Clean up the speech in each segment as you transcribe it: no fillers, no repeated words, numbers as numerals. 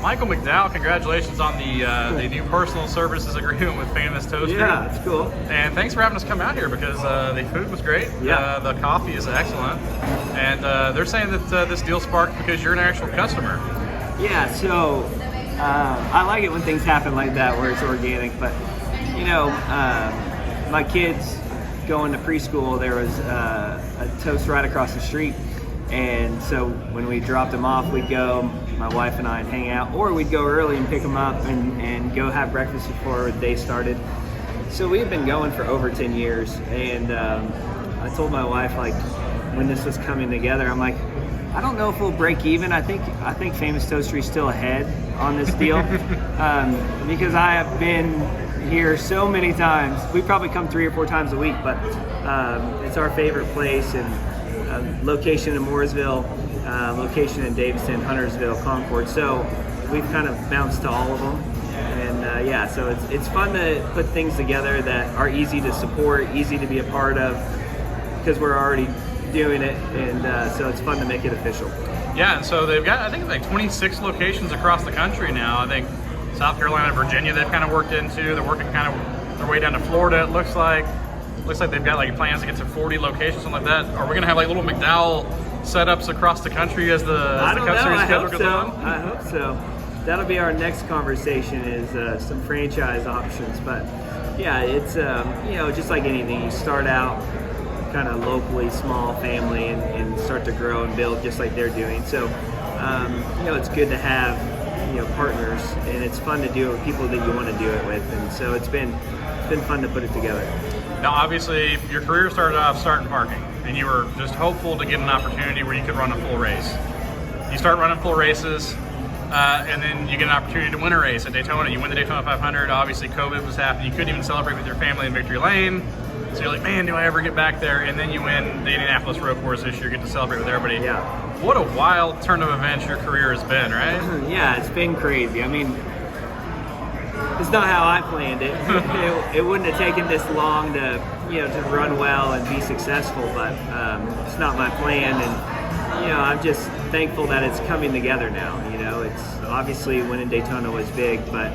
Michael McDowell, congratulations on the new personal services agreement with Famous Toastery. Yeah, it's cool. And thanks for having us come out here because the food was great. Yeah. The coffee is excellent. And they're saying that this deal sparked because you're an actual customer. Yeah, so I like it when things happen like that where it's organic, but you know, my kids going to preschool, there was a toast right across the street. And so when we dropped them off, we'd go, my wife and I, and hang out, or we'd go early and pick them up and go have breakfast before the day started. So we had been going for over 10 years, and I told my wife, like, when this was coming together, I'm like, I don't know if we'll break even. I think Famous Toastery is still ahead on this deal because I have been here so many times. We probably come 3 or 4 times a week, but it's our favorite place. And location in Mooresville, location in Davison, Huntersville, Concord. So we've kind of bounced to all of them. And yeah, so it's fun to put things together that are easy to support, easy to be a part of, because we're already doing it. And so it's fun to make it official. Yeah, and so they've got, I think, like 26 locations across the country now. I think South Carolina, Virginia, they've kind of worked into. They're working kind of their way down to Florida, it looks like. Looks like they've got like plans to get to 40 locations, something like that. Are we gonna have like little McDowell setups across the country as the country schedule goes on? I hope so. That'll be our next conversation, is some franchise options. But yeah, it's you know, just like anything, you start out kind of locally, small family, and start to grow and build just like they're doing. So you know, it's good to have, you know, partners, and it's fun to do it with people that you want to do it with. And so it's been fun to put it together. Now, obviously, your career started off starting parking, and you were just hopeful to get an opportunity where you could run a full race. You start running full races, and then you get an opportunity to win a race at Daytona. You win the Daytona 500. Obviously, COVID was happening. You couldn't even celebrate with your family in Victory Lane. So you're like, man, do I ever get back there? And then you win the Indianapolis Road Course this year, get to celebrate with everybody. Yeah. What a wild turn of events your career has been, right? Yeah, it's been crazy. I mean, it's not how I planned it. It wouldn't have taken this long to, you know, to run well and be successful, but it's not my plan. And, you know, I'm just thankful that it's coming together now. You know, it's obviously winning Daytona was big, but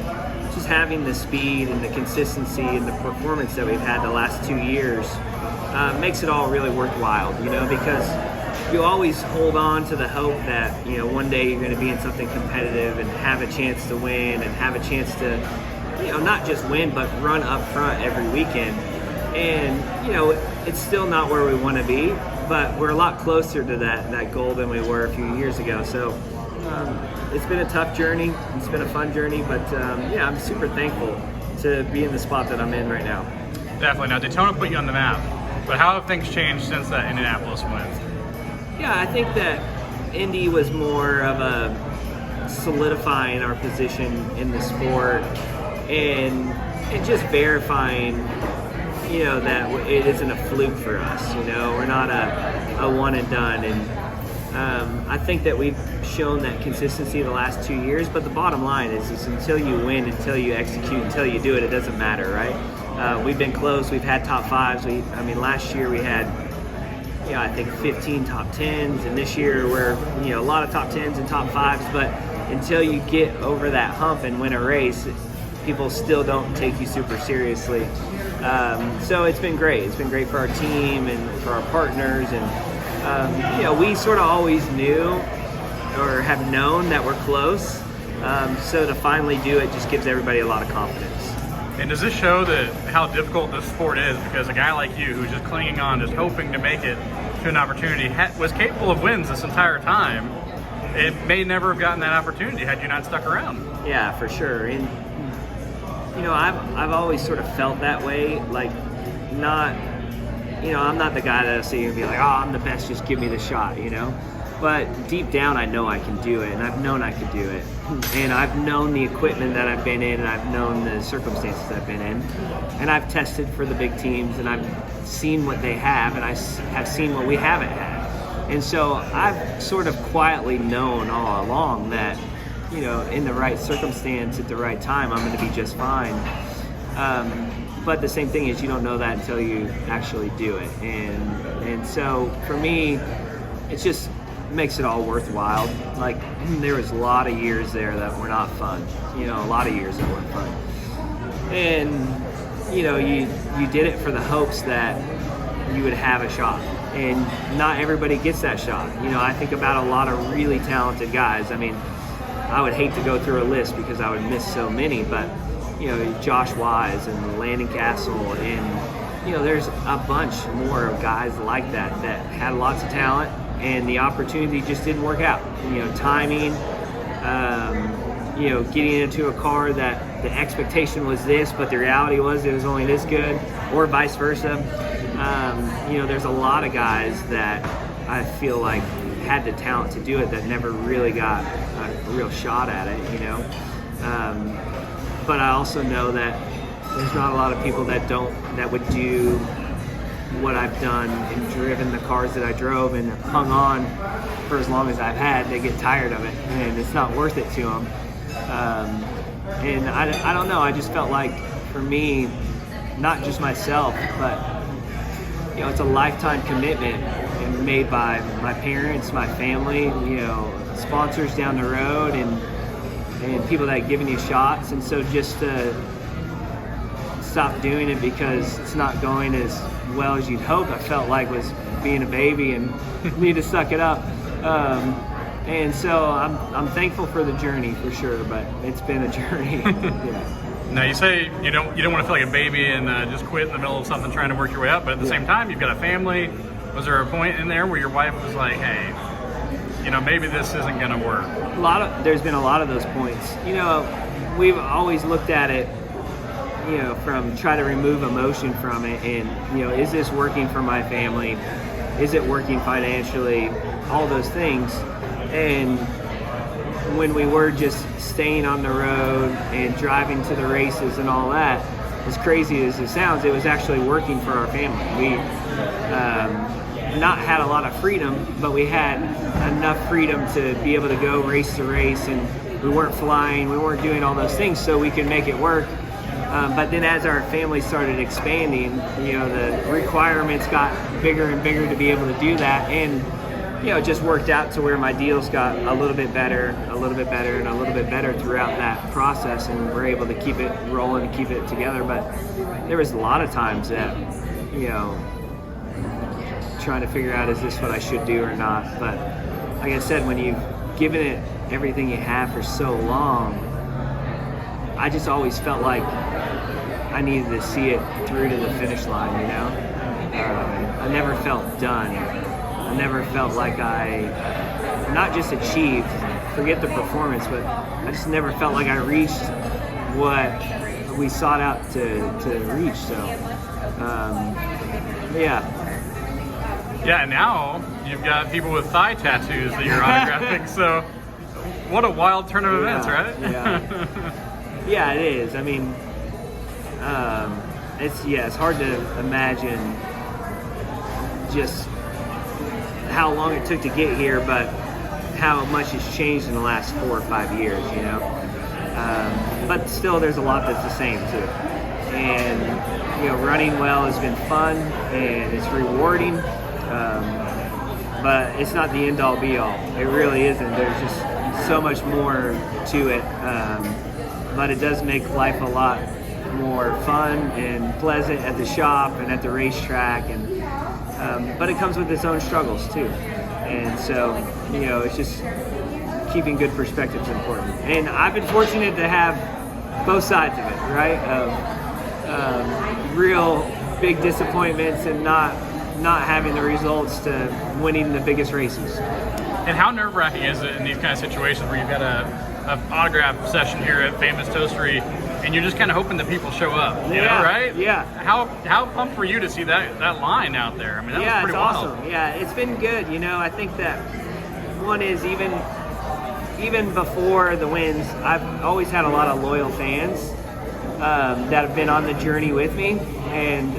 just having the speed and the consistency and the performance that we've had the last 2 years makes it all really worthwhile, you know, because you always hold on to the hope that, you know, one day you're going to be in something competitive and have a chance to win and have a chance to, you know, not just win, but run up front every weekend. And, you know, it's still not where we want to be, but we're a lot closer to that goal than we were a few years ago. So it's been a tough journey. It's been a fun journey, but yeah, I'm super thankful to be in the spot that I'm in right now. Definitely. Now, Daytona put you on the map, but how have things changed since that Indianapolis win? Yeah, I think that Indy was more of a solidifying our position in the sport and just verifying, you know, that it isn't a fluke for us. You know, we're not a one and done. And I think that we've shown that consistency the last 2 years. But the bottom line is until you win, until you execute, until you do it, it doesn't matter, right? We've been close. We've had top fives. I mean, last year we had, you know, I think 15 top 10s, and this year we're, you know, a lot of top 10s and top 5s, but until you get over that hump and win a race, people still don't take you super seriously. So it's been great. It's been great for our team and for our partners, and you know, we sort of always knew or have known that we're close. So to finally do it just gives everybody a lot of confidence. And does this show that how difficult this sport is? Because a guy like you, who's just clinging on, just hoping to make it to an opportunity, was capable of wins this entire time. It may never have gotten that opportunity had you not stuck around. Yeah, for sure. And you know, I've always sort of felt that way. Like, not, you know, I'm not the guy that'll sit here and be like, oh, I'm the best, just give me the shot, you know. But deep down, I know I can do it, and I've known I could do it. And I've known the equipment that I've been in, and I've known the circumstances I've been in. And I've tested for the big teams, and I've seen what they have, and I have seen what we haven't had. And so I've sort of quietly known all along that, you know, in the right circumstance at the right time, I'm going to be just fine. But the same thing is, you don't know that until you actually do it. And so for me, it's just makes it all worthwhile. Like, there was a lot of years there that were not fun. You know, a lot of years that weren't fun. And, you know, you did it for the hopes that you would have a shot. And not everybody gets that shot. You know, I think about a lot of really talented guys. I mean, I would hate to go through a list because I would miss so many, but, you know, Josh Wise and Landon Castle, and, you know, there's a bunch more of guys like that had lots of talent, and the opportunity just didn't work out. You know, timing, you know, getting into a car that the expectation was this, but the reality was it was only this good, or vice versa. You know, there's a lot of guys that I feel like had the talent to do it that never really got a real shot at it, you know. But I also know that there's not a lot of people that would do what I've done and driven the cars that I drove and hung on for as long as I've had. They get tired of it, and it's not worth it to them. And I don't know, I just felt like, for me, not just myself, but, you know, it's a lifetime commitment made by my parents, my family, you know, sponsors down the road, and people that have given you shots. And so just to stop doing it because it's not going as well as you'd hope, I felt like was being a baby and need to suck it up. And so I'm thankful for the journey, for sure, but it's been a journey. Yeah. Now, you say you don't want to feel like a baby and just quit in the middle of something trying to work your way up, but at the same time, you've got a family. Was there a point in there where your wife was like, hey, you know, maybe this isn't going to work? There's been a lot of those points. You know, we've always looked at it, you know, from try to remove emotion from it, and, you know, is this working for my family? Is it working financially? All those things. And when we were just staying on the road and driving to the races and all that, as crazy as it sounds, it was actually working for our family. We not had a lot of freedom, but we had enough freedom to be able to go race to race, and we weren't flying, we weren't doing all those things, so we could make it work. But then as our family started expanding, you know, the requirements got bigger and bigger to be able to do that, and, you know, it just worked out to where my deals got a little bit better, and a little bit better throughout that process, and we're able to keep it rolling and keep it together. But there was a lot of times that, you know, trying to figure out, is this what I should do or not? But like I said, when you've given it everything you have for so long, I just always felt like I needed to see it through to the finish line, you know? I never felt done. I never felt like I not just achieved, forget the performance, but I just never felt like I reached what we sought out to reach. So, yeah. Yeah, and now you've got people with thigh tattoos that you're autographing, so what a wild turn of events, right? Yeah. Yeah, it is. I mean, it's hard to imagine just how long it took to get here, but how much has changed in the last 4 or 5 years, you know? But still, there's a lot that's the same too. And, you know, running well has been fun and it's rewarding, but it's not the end-all be-all. It really isn't. There's just so much more to it, but it does make life a lot more fun and pleasant at the shop and at the racetrack, and but it comes with its own struggles too. And so, you know, it's just keeping good perspective is important. And I've been fortunate to have both sides of it, right? Of real big disappointments and not having the results to winning the biggest races. And how nerve-wracking is it in these kind of situations where you've got an autograph session here at Famous Toastery and you're just kind of hoping that people show up, you know, right? Yeah. How pumped were you to see that line out there? I mean, that was pretty wild. Awesome. Yeah, it's been good. You know, I think that one is even before the wins, I've always had a lot of loyal fans that have been on the journey with me, and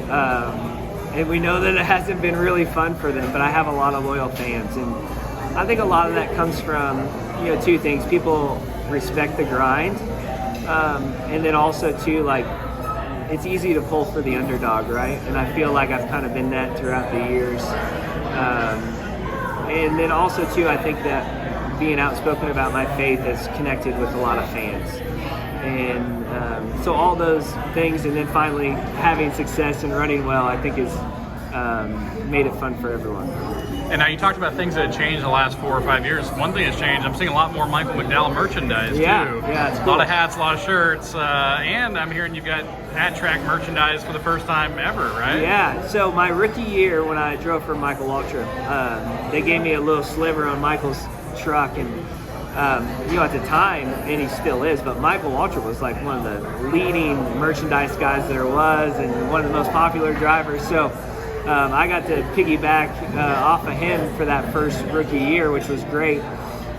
we know that it hasn't been really fun for them, but I have a lot of loyal fans, and I think a lot of that comes from, you know, two things. People respect the grind, and then also too, like, it's easy to pull for the underdog, right? And I feel like I've kind of been that throughout the years. and then also too, I think that being outspoken about my faith has connected with a lot of fans. And so all those things, and then finally having success and running well, I think has made it fun for everyone. And now you talked about things that have changed the last 4 or 5 years. One thing that's changed, I'm seeing a lot more Michael McDowell merchandise too. Yeah, it's cool. A lot of hats, a lot of shirts, and I'm hearing you've got at-track merchandise for the first time ever, right? Yeah, so my rookie year when I drove for Michael Waltrip, they gave me a little sliver on Michael's truck, and at the time, and he still is, but Michael Waltrip was like one of the leading merchandise guys there was, and one of the most popular drivers. So I got to piggyback off of him for that first rookie year, which was great.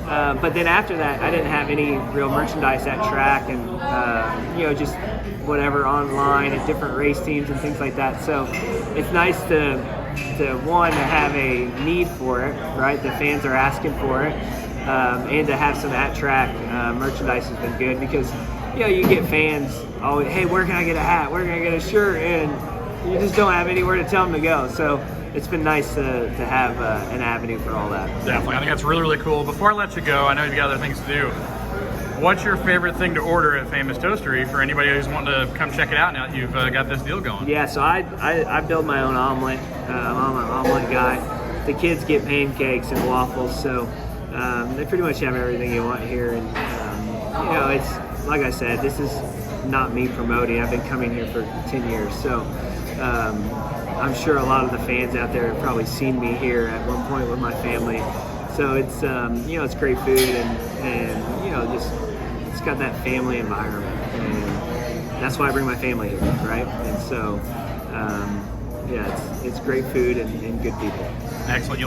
But then after that, I didn't have any real merchandise at track, and just whatever online at different race teams and things like that. So it's nice to have a need for it, right? The fans are asking for it. And to have some at-track merchandise has been good, because you get fans always, hey, where can I get a hat? Where can I get a shirt? And you just don't have anywhere to tell them to go. So it's been nice to have an avenue for all that. Definitely. I think that's really, really cool. Before I let you go, I know you've got other things to do. What's your favorite thing to order at Famous Toastery for anybody who's wanting to come check it out now that you've got this deal going? Yeah, so I build my own omelet. I'm an omelet guy. The kids get pancakes and waffles, so they pretty much have everything you want here. And it's like I said, this is not me promoting. I've been coming here for 10 years, so I'm sure a lot of the fans out there have probably seen me here at one point with my family. So it's it's great food, and just it's got that family environment, and that's why I bring my family here, right? And so it's great food and good people. Excellent.